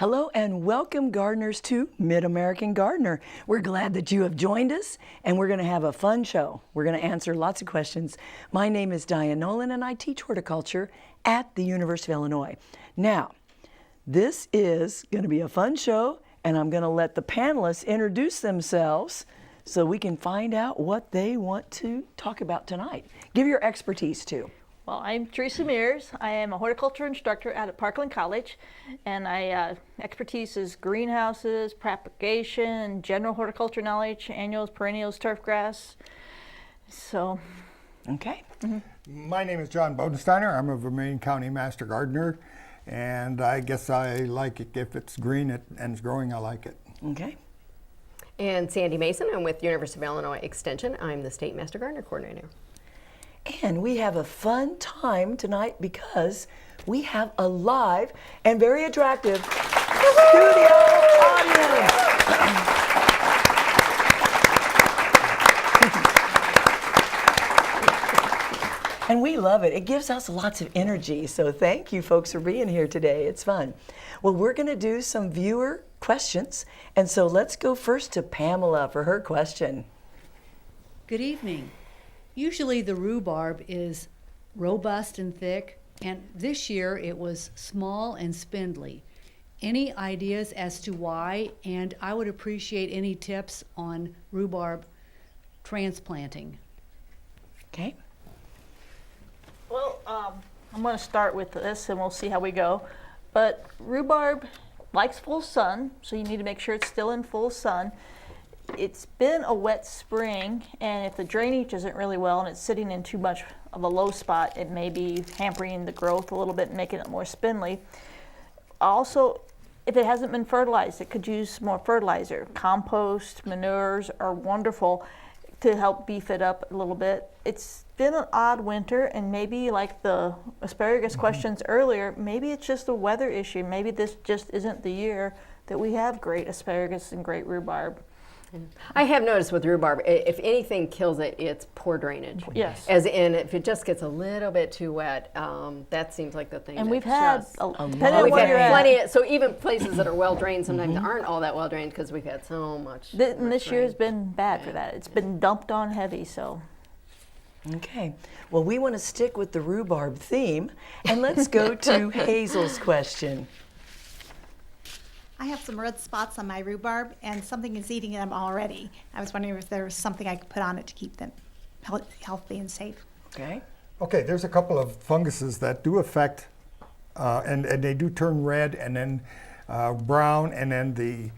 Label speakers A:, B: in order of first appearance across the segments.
A: Hello and welcome, gardeners, to Mid-American Gardener. We're glad that you have joined us, and we're going to have a fun show. We're going to answer lots of questions. My name is Diane Nolan, and I teach horticulture at the University of Illinois. Now, this is going to be a fun show, and I'm going to let the panelists introduce themselves so we can find out what they want to talk about tonight. Give your expertise, too.
B: Well, I'm Teresa Mears. I am a horticulture instructor at Parkland College, and my expertise is greenhouses, propagation, general horticulture knowledge, annuals, perennials, turf grass. So,
A: okay.
C: My name is John Bodensteiner. I'm a Vermilion County Master Gardener, and I guess I like it if it's green and it's growing. I like it.
A: Okay.
D: And Sandy Mason. I'm with University of Illinois Extension. I'm the State Master Gardener Coordinator.
A: And we have a fun time tonight because we have a live and very attractive studio audience. And we love it. It gives us lots of energy. So thank you folks for being here today. It's fun. Well, we're going to do some viewer questions. And so let's go first to Pamela for her question.
E: Good evening. Usually the rhubarb is robust and thick, and this year it was small and spindly. Any ideas as to why? And I would appreciate any tips on rhubarb transplanting.
A: Okay.
B: well, I'm going to start with this, and we'll see how we go. But rhubarb likes full sun, so you need to make sure it's still in full sun. It's been a wet spring, and if the drainage isn't really well and it's sitting in too much of a low spot, it may be hampering the growth a little bit and making it more spindly. Also, if it hasn't been fertilized, it could use more fertilizer. Compost, manures are wonderful to help beef it up a little bit. It's been an odd winter, and maybe like the asparagus questions earlier, maybe it's just a weather issue. Maybe this just isn't the year that we have great asparagus and great rhubarb.
D: I have noticed with rhubarb, if anything kills it, it's poor drainage.
B: Yes.
D: As in, if it just gets a little bit too wet, that seems like the thing.
B: And
D: that
B: we've had,
D: just-
B: depending on
D: we've
B: where
D: had
B: you're at.
D: plenty. So even places that are well drained sometimes aren't all that well drained because we've had so much.
B: And this year
D: rain.
B: has been bad for that. It's been dumped on heavy, so.
A: Okay, well, we want to stick with the rhubarb theme, and let's go to Hazel's question.
F: I have some red spots on my rhubarb, and something is eating them already. I was wondering if there was something I could put on it to keep them healthy and safe.
A: Okay.
C: Okay, there's a couple of funguses that do affect, and they do turn red and then brown, and then the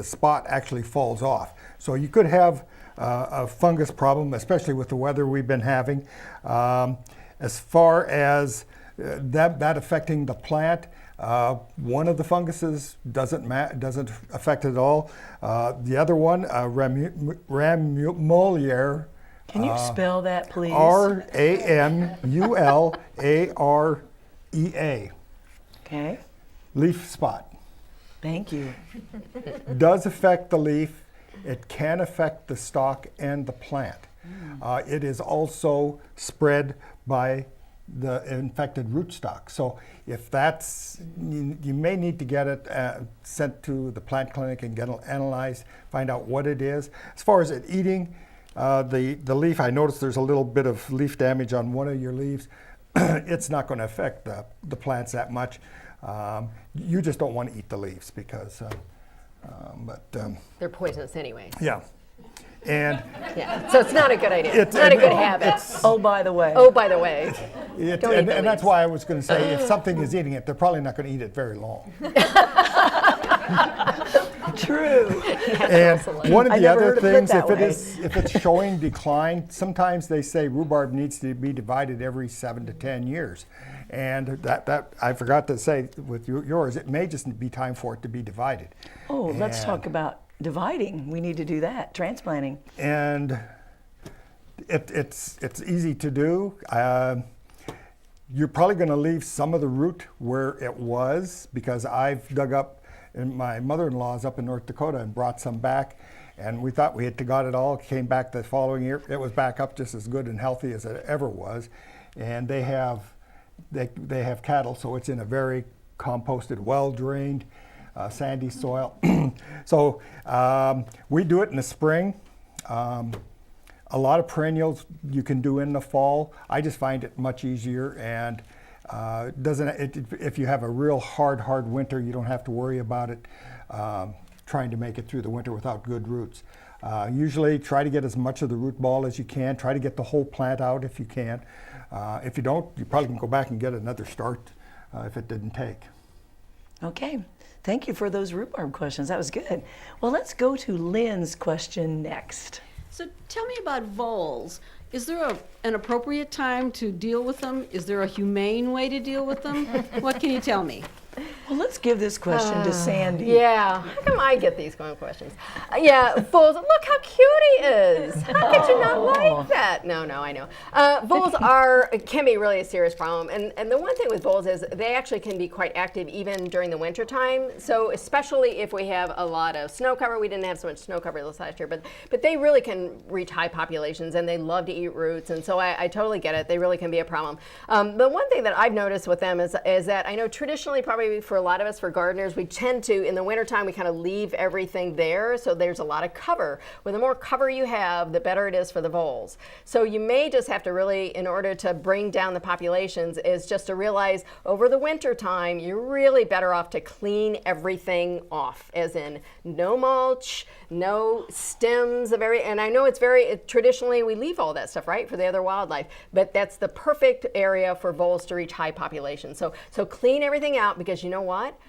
C: spot actually falls off. So you could have a fungus problem, especially with the weather we've been having. As far as that affecting the plant, one of the funguses doesn't affect it at all. The other one, Ramularea.
A: Can you spell that, please?
C: Ramularea.
A: Okay,
C: Leaf spot.
A: thank you.
C: Does affect the leaf. It can affect the stalk and the plant. It is also spread by the infected rootstock. So if that's, you may need to get it sent to the plant clinic and get it analyzed, find out what it is. As far as it eating the leaf, I noticed there's a little bit of leaf damage on one of your leaves. It's not going to affect the plants that much. You just don't want to eat the leaves because,
D: They're poisonous anyway.
C: yeah. And
D: Yeah. So it's not a good idea.
C: It's-
D: It's not a good
C: and-
D: habit.
A: Oh, by the way.
D: Oh, by the way.
C: It,
D: Don't eat
C: and,
D: the
C: and that's
D: leaves.
C: why I was going to say, if something is eating it, they're probably not going to eat it very long.
A: True.
C: And one
A: I
C: of the
A: never
C: other
A: heard of it
C: things,
A: that
C: if it's showing decline, sometimes they say rhubarb needs to be divided every 7 to 10 years. And that I forgot to say with yours, it may just be time for it to be divided.
A: Oh, let's
C: And-
A: talk about dividing. We need to do that, transplanting.
C: And it's easy to do. You're probably going to leave some of the root where it was, because I've dug up, and my mother-in-law's up in North Dakota and brought some back, and we thought we had got it all. Came back the following year, it was back up just as good and healthy as it ever was. And they have cattle, so it's in a very composted, well-drained sandy soil. So we do it in the spring. A lot of perennials you can do in the fall. I just find it much easier, and if you have a real hard winter, you don't have to worry about it trying to make it through the winter without good roots. Usually try to get as much of the root ball as you can. Try to get the whole plant out if you can. If you don't, you probably can go back and get another start if it didn't take.
A: Okay, thank you for those rhubarb questions. That was good. Well, let's go to Lynn's question next.
G: So tell me about voles. Is there an appropriate time to deal with them? Is there a humane way to deal with them? What can you tell me?
A: Well, let's give this question to Sandy.
D: Yeah, how come I get these kind of questions? Yeah, voles, look how cute he is. How could you not like that? No, I know. Voles can be really a serious problem. And the one thing with voles is they actually can be quite active even during the winter time. So especially if we have a lot of snow cover. We didn't have so much snow cover this last year, but they really can reach high populations, and they love to eat roots. And so I totally get it. They really can be a problem. But one thing that I've noticed with them is that I know traditionally probably for a lot of us, for gardeners, we tend to, in the wintertime, we kind of leave everything there, so there's a lot of cover. Well, the more cover you have, the better it is for the voles. So you may just have to really, in order to bring down the populations, is just to realize over the winter time, you're really better off to clean everything off, as in no mulch, no stems of and I know traditionally we leave all that stuff, right, for the other wildlife, but that's the perfect area for voles to reach high populations. So clean everything out, because you know what?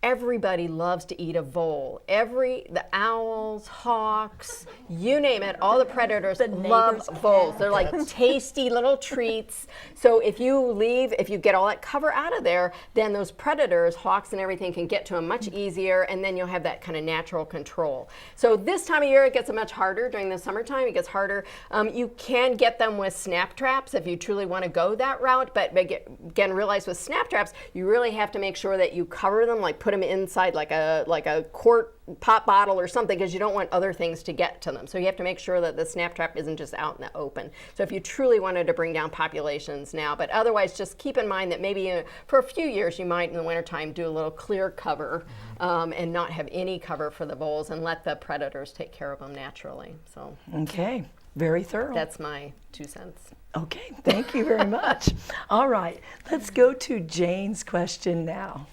D: Everybody loves to eat a vole. The owls, hawks, you name it, all the predators love voles. They're like tasty little treats. So if you get all that cover out of there, then those predators, hawks and everything, can get to them much easier, and then you'll have that kind of natural control. So this time of year, it gets much harder. During the summertime, it gets harder. You can get them with snap traps if you truly want to go that route, but again, realize with snap traps, you really have to make sure that you cover them, like put them inside like a quart pop bottle or something, because you don't want other things to get to them. So you have to make sure that the snap trap isn't just out in the open. So if you truly wanted to bring down populations now, but otherwise just keep in mind that maybe for a few years you might in the wintertime do a little clear cover and not have any cover for the voles, and let the predators take care of them naturally. So
A: Okay, very thorough.
D: that's my 2 cents.
A: Okay, thank you very much. All right, let's go to Jane's question now.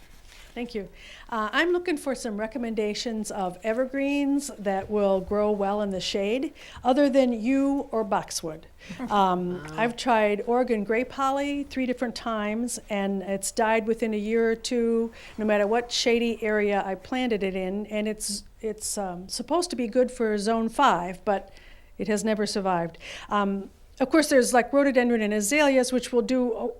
H: Thank you. I'm looking for some recommendations of evergreens that will grow well in the shade, other than yew or boxwood. I've tried Oregon grape holly 3 different times, and it's died within a year or two, no matter what shady area I planted it in. And it's supposed to be good for zone 5, but it has never survived. Of course, there's like rhododendron and azaleas, which will do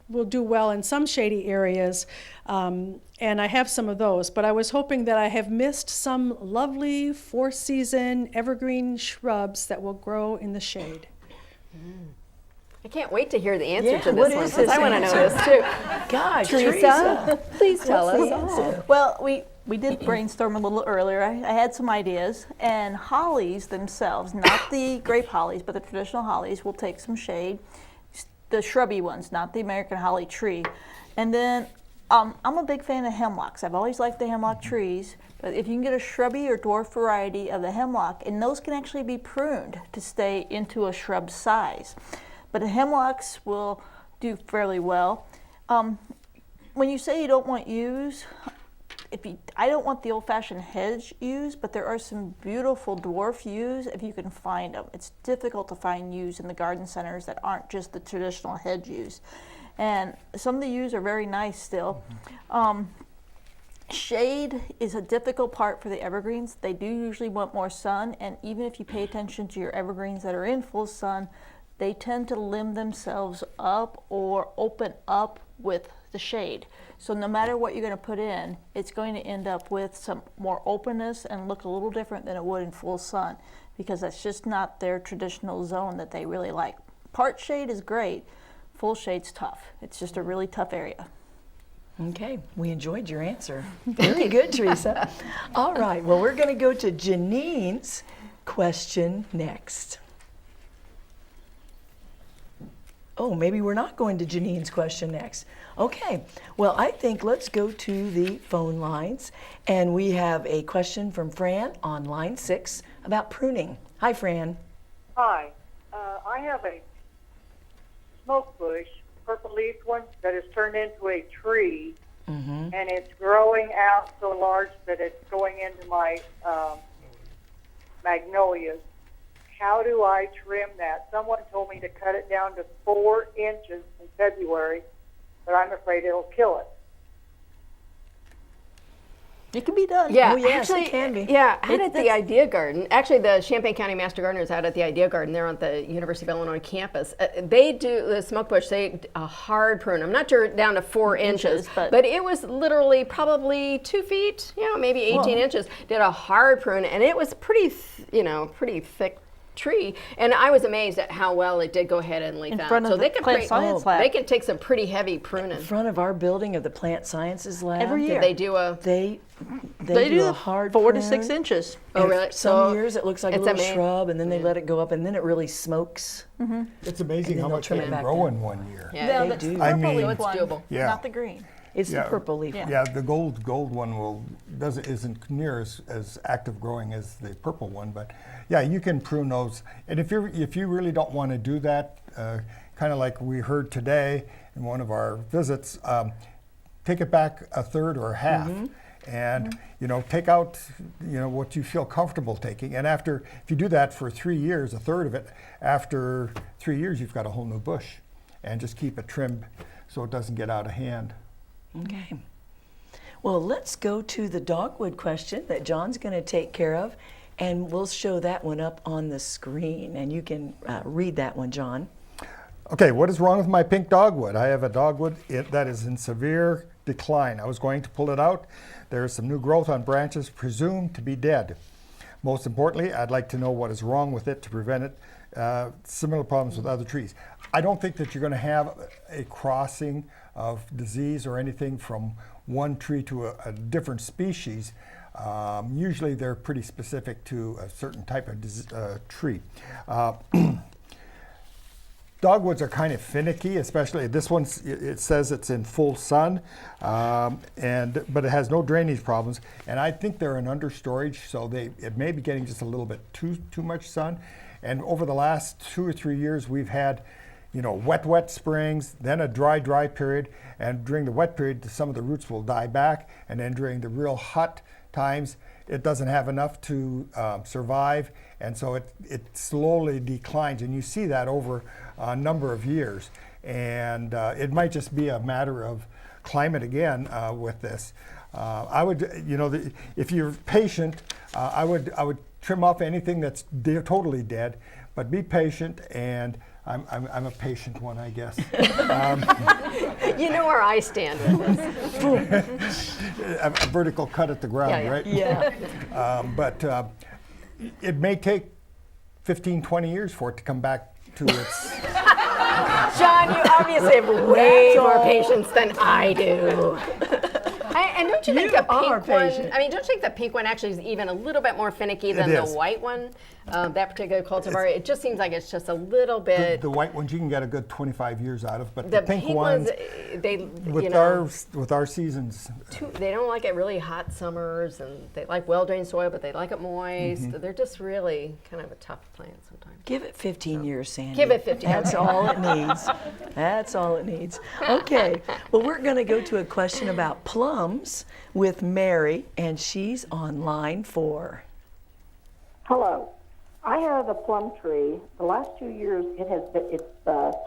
H: well in some shady areas, and I have some of those. But I was hoping that I have missed some lovely 4-season evergreen shrubs that will grow in the shade.
D: I can't wait to hear the answer to
A: what
D: this one,
A: is
D: since
A: this
D: I want to know
A: answer?
D: this too.
A: Gosh,
D: Teresa, please tell
A: what's the
D: us.
A: answer?
B: Well, we did brainstorm a little earlier. I had some ideas, and hollies themselves, not the grape hollies, but the traditional hollies, will take some shade. The shrubby ones, not the American holly tree. And then I'm a big fan of hemlocks. I've always liked the hemlock trees, but if you can get a shrubby or dwarf variety of the hemlock, and those can actually be pruned to stay into a shrub size. But the hemlocks will do fairly well. When you say you don't want yews, I don't want the old-fashioned hedge yews, but there are some beautiful dwarf yews if you can find them. It's difficult to find yews in the garden centers that aren't just the traditional hedge yews. And some of the yews are very nice still. Shade is a difficult part for the evergreens. They do usually want more sun, and even if you pay attention to your evergreens that are in full sun, they tend to limb themselves up or open up with the shade. So no matter what you're going to put in, it's going to end up with some more openness and look a little different than it would in full sun, because that's just not their traditional zone that they really like. Part shade is great, full shade's tough. It's just a really tough area.
A: Okay, we enjoyed your answer. Very good, Teresa. All right, well, we're going to go to Janine's question next. Oh, maybe we're not going to Janine's question next. Okay, well, I think let's go to the phone lines. And we have a question from Fran on line 6 about pruning. Hi, Fran.
I: Hi. I have a smoke bush, purple leaf one, that has turned into a tree, and it's growing out so large that it's going into my magnolias. How do I trim that? Someone told me to cut it down to 4 inches in February, but I'm afraid it'll kill it.
B: It can be done.
D: Yeah,
A: Oh, yes, it
D: actually,
A: can be.
D: Yeah, out at the Idea Garden. Actually, the Champaign County Master Gardeners out at the Idea Garden, they're on the University of Illinois campus. They do the smoke bush. They a hard prune. I'm not sure down to 4 inches, but it was literally probably 2 feet. Maybe 18 inches. Did a hard prune, and it was pretty, pretty thick tree, and I was amazed at how well it did go ahead and leaf
B: In
D: out.
B: front of
D: So
B: the
D: they can
B: Plant Science Lab.
D: They can take some pretty heavy pruning.
A: In front of our building of the Plant Sciences Lab.
B: Every year.
D: Did they do a?
A: They
B: They
A: do
B: do
A: a hard
B: 4 to
A: prune.
B: 6 inches.
D: Oh,
A: And
D: really?
A: Some
D: So
A: years it looks like a
D: it's
A: little
D: amazing.
A: shrub, and then they let it go up, and then it really smokes.
C: It's amazing
A: And
C: how
A: then
C: much
A: they'll
C: they
A: trim it
C: can
A: back
C: grow
A: down.
C: in 1 year.
D: Yeah,
A: They
B: the
A: do.
B: purple
C: I mean-
B: leaf
D: It's
B: one,
D: doable.
C: Yeah.
B: not the green.
A: It's the
C: Yeah.
A: purple leaf.
B: Yeah.
C: Yeah, the gold one isn't near as active growing as the purple one, but yeah, you can prune those. And if you really don't want to do that, kind of like we heard today in one of our visits, take it back a third or a half, and take out what you feel comfortable taking. And if you do that for 3 years, a third of it, after 3 years, you've got a whole new bush, and just keep it trimmed so it doesn't get out of hand.
A: Okay. Well, let's go to the dogwood question that John's going to take care of, and we'll show that one up on the screen, and you can read that one, John.
C: Okay, what is wrong with my pink dogwood? I have a dogwood that is in severe decline. I was going to pull it out. There is some new growth on branches presumed to be dead. Most importantly, I'd like to know what is wrong with it to prevent it. Similar problems with other trees. I don't think that you're going to have a crossing of disease or anything from one tree to a different species. Usually they're pretty specific to a certain type of tree. Dogwoods are kind of finicky, especially this one. It says it's in full sun, but it has no drainage problems. And I think they're in understorage, so it may be getting just a little bit too much sun. And over the last 2 or 3 years, we've had, wet springs, then a dry period, and during the wet period, some of the roots will die back, and then during the real hot times, it doesn't have enough to survive, and so it slowly declines, and you see that over a number of years. And it might just be a matter of climate again with this. I would, if you're patient, I would trim off anything that's totally dead, but be patient, and I'm a patient one, I guess.
D: You know where I stand with this.
C: A vertical cut at the ground,
D: Yeah, yeah.
C: right?
A: Yeah.
C: But it may take 15, 20 years for it to come back to its.
D: John, you obviously have way more patience than I do. And don't you think the
A: are
D: pink one?
A: patient.
D: I mean, don't you think the pink one actually is even a little bit more finicky than the
C: is.
D: white one? That particular cultivar, it just seems like it's just a little bit.
C: The white ones you can get a good 25 years out of, but
D: The
C: the pink ones,
D: they
C: with our seasons,
D: they don't like it really hot summers, and they like well-drained soil, but they like it moist. They're just really kind of a tough plant sometimes.
A: Give it 15 years, Sandy.
D: Give it 15.
A: That's all it needs. That's all it needs. Okay. Well, we're going to go to a question about plums with Mary, and she's on line 4.
J: Hello. I have a plum tree. The last 2 years it's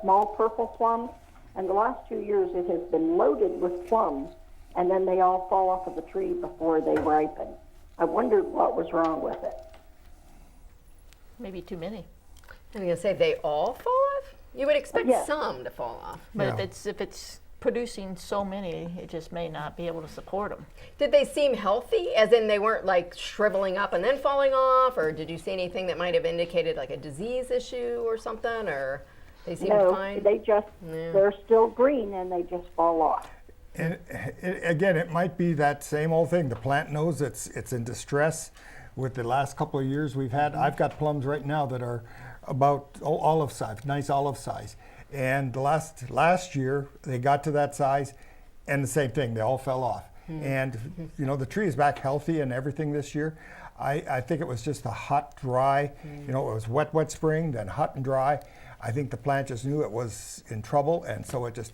J: small purple plums, and the last 2 years it has been loaded with plums, and then they all fall off of the tree before they ripen. I wondered what was wrong with it.
B: Maybe too many.
D: I'm going to say they all fall off? You would expect
J: Yes.
D: some to fall off.
B: But
C: Yeah.
B: if it's producing so many, it just may not be able to support them.
D: Did they seem healthy, as in they weren't like shriveling up and then falling off, or did you see anything that might have indicated like a disease issue or something, or they seemed
J: No,
D: fine?
J: they're still green and they just fall off.
C: and again, it might be that same old thing. The plant knows it's in distress. With the last couple of years we've had, I've got plums right now that are about olive size, nice olive size. And the last year they got to that size, and the same thing, they all fell off. And you know, the tree is back healthy and everything this year. I think it was just a hot, dry, you know, it was wet spring, then hot and dry. I think the plant just knew it was in trouble, and so it just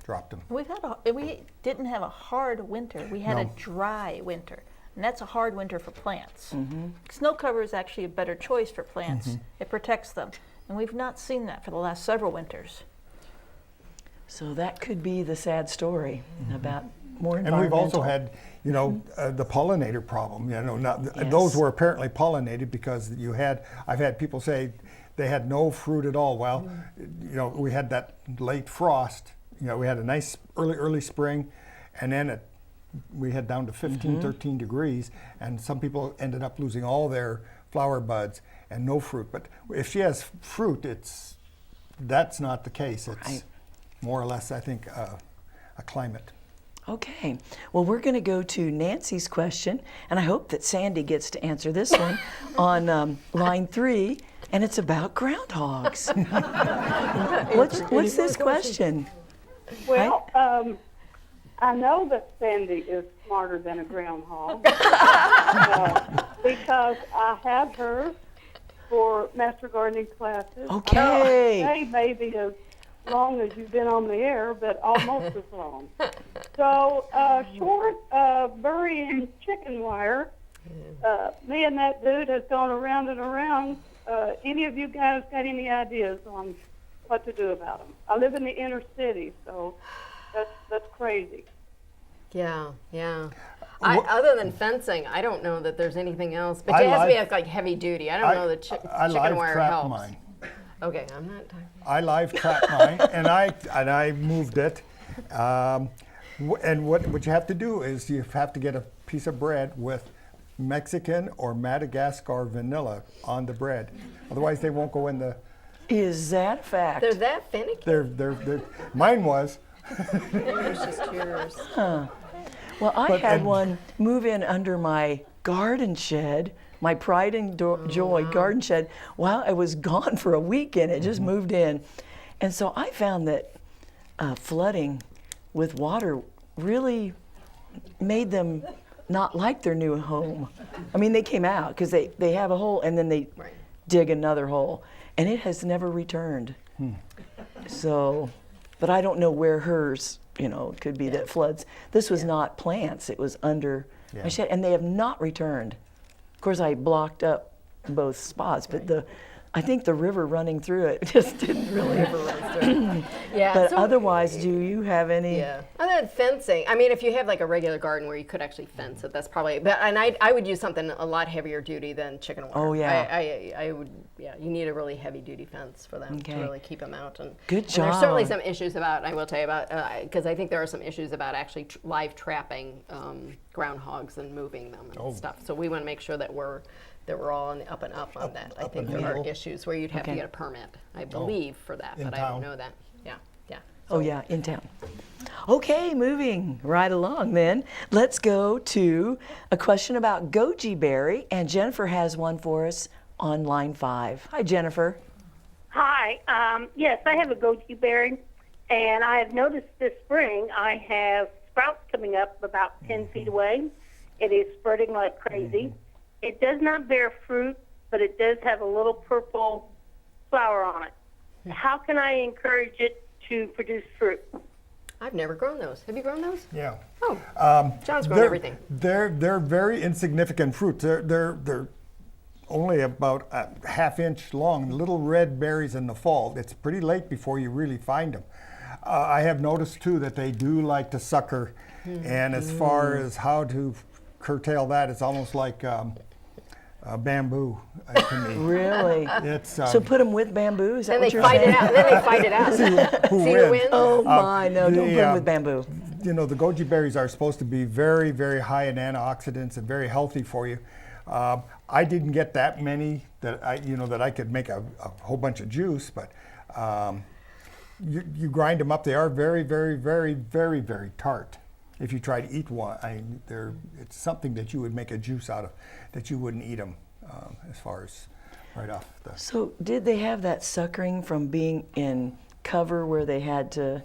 C: dropped them.
B: We didn't have a hard winter. We had a
C: No.
B: dry winter, and that's a hard winter for plants. Snow cover is actually a better choice for plants. It protects them, and we've not seen that for the last several winters.
A: So that could be the sad story about more
C: And
A: environmental.
C: we've also had, you know, the pollinator problem. You know,
A: Yes.
C: those were apparently pollinated because I've had people say they had no fruit at all. Well, you know, we had that late frost. You know, we had a nice early spring, and then we had down to 15, 13 degrees, and some people ended up losing all their flower buds and no fruit. But if she has fruit, that's not the case. It's
A: Right.
C: more or less, I think, a climate.
A: Okay, well, we're going to go to Nancy's question, and I hope that Sandy gets to answer this one on line 3, and it's about groundhogs. What's this question?
K: Well, I know that Sandy is smarter than a groundhog because I had her for master gardening classes.
A: Okay.
K: They may be as long as you've been on the air, but almost as long. So, short burying chicken wire. Me and that dude has gone around and around. Any of you guys got any ideas on what to do about them? I live in the inner city, so that's crazy.
D: Yeah. Other than fencing, I don't know that there's anything else. But it has to be like heavy duty. I don't know that
C: I
D: chicken
C: live
D: wire
C: trap
D: helps.
C: mine.
D: Okay, I'm not talking.
C: I live trapped mine, and I moved it. And what you have to do is you have to get a piece of bread with Mexican or Madagascar vanilla on the bread. Otherwise, they won't go in the.
A: Is that a fact?
D: They're that finicky?
C: They're mine was.
D: It's just yours.
A: Well, I
C: But-
A: had
C: and-
A: one move in under my garden shed, my pride and joy garden shed, while I was gone for a week, and it just moved in. And so I found that flooding with water really made them not like their new home. I mean, they came out because they have a hole, and then they
D: Right.
A: dig another hole, and it has never returned. So, but I don't know where hers, you know, it could be that floods. This was not plants, it was under my shed, and they have not returned. Of course, I blocked up both spots, but I think the river running through it just didn't really.
D: Yeah.
A: But
D: so-
A: otherwise, do you have any?
D: Yeah. Other than fencing, I mean, if you have like a regular garden where you could actually fence it, that's probably. But I would use something a lot heavier duty than chicken wire.
A: Oh, yeah.
D: I would. Yeah. You need a really heavy duty fence for them
A: Okay.
D: to really keep them out. And
A: Good
D: and there's certainly
A: job.
D: some issues about. I will tell you about because I think there are some issues about actually live trapping groundhogs and moving them and stuff. So we want to make sure that we're all on the up and up on that. I
C: up
D: think
C: and
D: there are
C: level.
D: issues where you'd have to
A: Okay.
D: get a permit, I believe, for that,
C: In
D: but I
C: town.
D: don't know that. Yeah.
A: Oh, yeah, in town. Okay, moving right along then. Let's go to a question about goji berry, and Jennifer has one for us on line 5. Hi, Jennifer.
L: Hi. Yes, I have a goji berry, and I have noticed this spring I have sprouts coming up about 10 feet away. It is spreading like crazy. It does not bear fruit, but it does have a little purple flower on it. How can I encourage it to produce fruit?
D: I've never grown those. Have you grown those?
C: Yeah.
D: Oh, John's grown everything.
C: They're very insignificant fruits. They're only about a half-inch long, little red berries in the fall. It's pretty late before you really find them. I have noticed too that they do like to sucker, and as far as how to curtail that, it's almost like bamboo to me.
A: Really?
C: It's
A: So put them with bamboo, is that
D: Then
A: what
D: they
A: you're
D: fight
A: saying?
D: it out. Then they fight it out.
C: who
D: See who
C: wins.
D: wins?
A: Oh my, no, don't put them
C: the,
A: with bamboo.
C: You know, the goji berries are supposed to be very, very high in antioxidants and very healthy for you. I didn't get that many that I could make a whole bunch of juice, but you grind them up. They are very, very, very, very, very tart. If you try to eat one, it's something that you would make a juice out of, that you wouldn't eat them as far as right off the.
A: So did they have that suckering from being in cover where they had to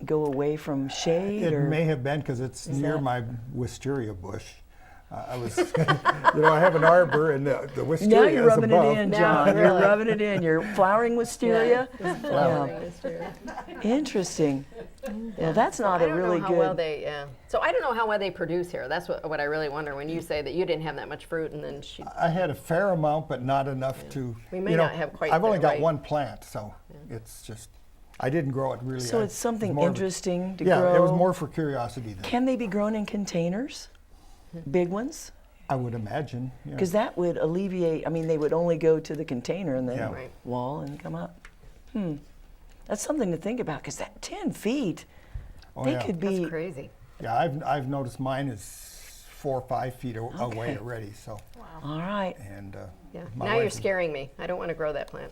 A: go away from shade?
C: It
A: or
C: may have been because it's
A: Is
C: near
A: that-
C: my wisteria bush. I was, I have an arbor, and the wisteria
A: now you're
C: is
A: rubbing
C: above.
A: it in,
D: Now,
A: John. You're
D: really.
A: rubbing it in. You're flowering wisteria.
C: Flowering.
A: Interesting. Well, that's not a really
D: I don't know how
A: good.
D: well they, So I don't know how well they produce here. That's what I really wonder when you say that you didn't have that much fruit and then she.
C: I had a fair amount, but not enough to.
D: We may not have quite
C: I've only
D: the
C: got
D: right-
C: one plant, so it's just. I didn't grow it really.
A: So
C: I-
A: it's something
C: more of a-
A: interesting to
C: yeah,
A: grow.
C: it was more for curiosity than
A: Can they be grown in containers? Big ones?
C: I would imagine. Yeah.
A: Because that would alleviate, I mean, they would only go to the container and then
C: Yeah.
D: Right.
A: wall and come up. That's something to think about because that 10 feet,
C: Oh,
A: they
C: yeah.
A: could be.
D: That's crazy.
C: Yeah, I've noticed mine is 4 or 5 feet away
A: Okay.
C: already. So,
A: All right.
C: and
D: Yeah.
C: my
D: Now you're
C: wife-
D: scaring me. I don't want to grow that plant.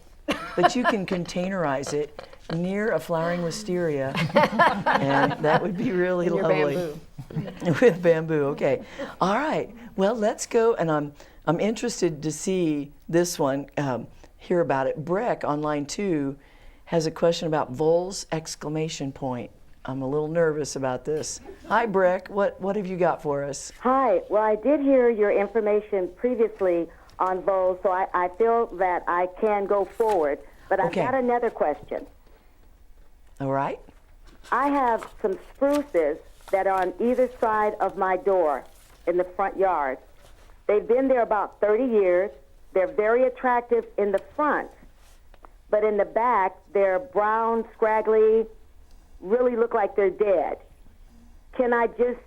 A: But you can containerize it near a flowering wisteria, and that would be really
D: In your
A: lovely.
D: bamboo.
A: With bamboo, okay. All right. Well, let's go, and I'm interested to see this one, hear about it. Breck on line 2 has a question about voles exclamation point. I'm a little nervous about this. Hi, Breck. What have you got for us?
M: Hi. Well, I did hear your information previously on voles, so I feel that I can go forward. But I've
A: Okay.
M: got another question.
A: All right.
M: I have some spruces that are on either side of my door in the front yard. They've been there about 30 years. They're very attractive in the front, but in the back, they're brown, scraggly, really look like they're dead. Can I just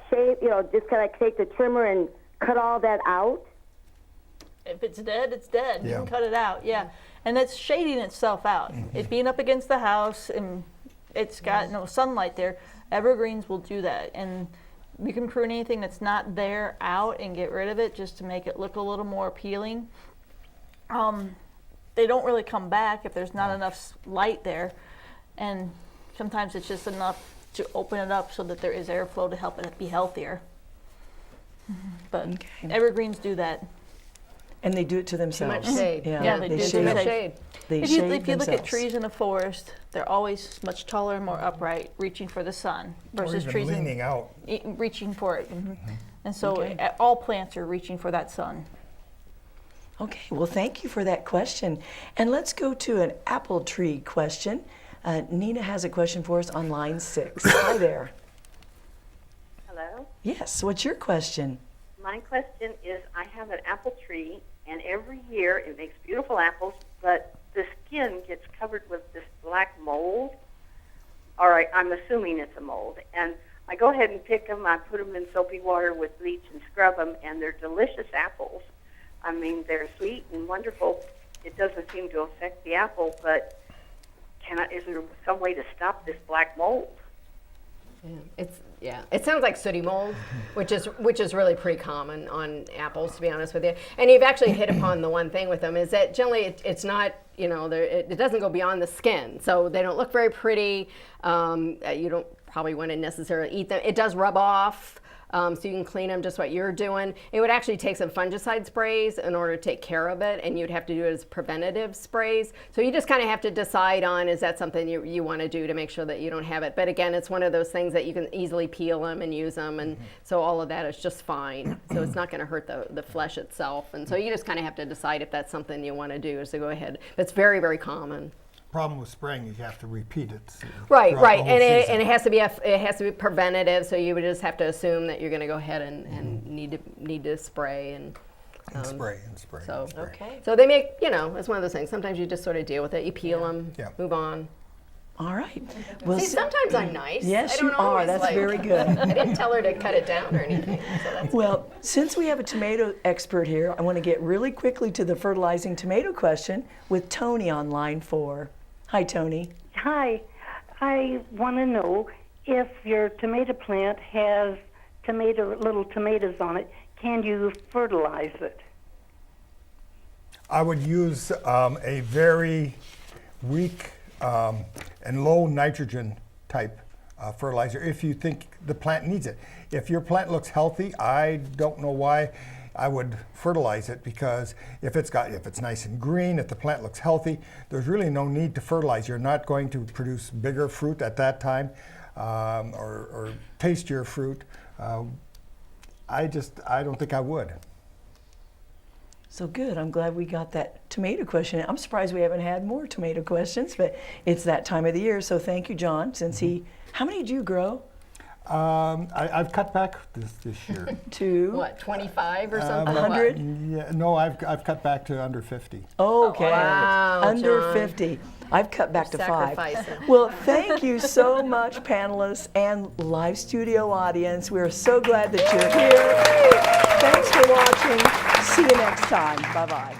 M: shave, just kind of take the trimmer and cut all that out?
B: If it's dead, it's dead. You
C: Yeah.
B: can cut it out, yeah. And it's shading itself out. It being up against the house and it's got no sunlight there. Evergreens will do that. And you can prune anything that's not there out and get rid of it just to make it look a little more appealing. They don't really come back if there's not enough light there. And sometimes it's just enough to open it up so that there is airflow to help it be healthier. But
A: Okay.
B: evergreens do that.
A: And they do it to themselves.
D: much shade.
B: Yeah, they do
D: Too
B: shade.
D: much shade.
A: They
B: If
A: shade
B: you look at
A: themselves.
B: trees in a forest, they're always much taller and more upright, reaching for the sun,
C: or
B: versus
C: even
B: trees
C: leaning out.
B: reaching for it. And so
A: Okay.
B: all plants are reaching for that sun.
A: Okay, well, thank you for that question. And let's go to an apple tree question. Nina has a question for us on line 6. Hi there.
N: Hello.
A: Yes, what's your question?
N: My question is, I have an apple tree, and every year it makes beautiful apples, but the skin gets covered with this black mold. All right, I'm assuming it's a mold. And I go ahead and pick them. I put them in soapy water with bleach and scrub them, and they're delicious apples. I mean, they're sweet and wonderful. It doesn't seem to affect the apple, but is there some way to stop this black mold?
D: It sounds like sooty mold, which is really pretty common on apples, to be honest with you. And you've actually hit upon the one thing with them is that generally it's not, it doesn't go beyond the skin, so they don't look very pretty. You don't probably want to necessarily eat them. It does rub off. So you can clean them just what you're doing. It would actually take some fungicide sprays in order to take care of it, and you'd have to do it as preventative sprays. So you just kind of have to decide on, is that something you want to do to make sure that you don't have it. But again, it's one of those things that you can easily peel them and use them, and so all of that is just fine. So it's not going to hurt the flesh itself. And so you just kind of have to decide if that's something you want to do, is to go ahead. But it's very, very common.
C: Problem with spraying is you have to repeat it.
D: Right,
C: throughout
D: right,
C: the whole season.
D: and it has to be preventative. So you would just have to assume that you're going to go ahead and need to spray and
C: spray and spray.
D: So
C: and spray.
A: Okay.
D: So they make it's one of those things. Sometimes you just sort of deal with it. You peel them,
C: Yeah.
D: move on.
A: All right. Well,
D: See, sometimes I'm nice.
A: Yes,
D: I don't
A: you are.
D: always,
A: That's
D: like-
A: very good.
D: I didn't tell her to cut it down or anything. So that's
A: Well, since we have a tomato expert here, I want to get really quickly to the fertilizing tomato question with Tony on line 4. Hi, Tony.
L: Hi. I want to know if your tomato plant has little tomatoes on it, can you fertilize it?
C: I would use a very weak and low nitrogen type fertilizer if you think the plant needs it. If your plant looks healthy, I don't know why I would fertilize it, because if it's nice and green, if the plant looks healthy, there's really no need to fertilize. You're not going to produce bigger fruit at that time, or tastier fruit. I don't think I would.
A: So good. I'm glad we got that tomato question. I'm surprised we haven't had more tomato questions, but it's that time of the year. So thank you, John. How many do you grow?
C: I've cut back this year.
A: To
D: What, 25 or something?
A: 100?
C: Yeah, no, I've cut back to under 50.
A: Okay.
D: Wow,
A: Under
D: John.
A: 50. I've cut back to 5.
D: Sacrificing.
A: Well, thank you so much, panelists and live studio audience. We're so glad that you're here. Thanks for watching. See you next time. Bye-bye.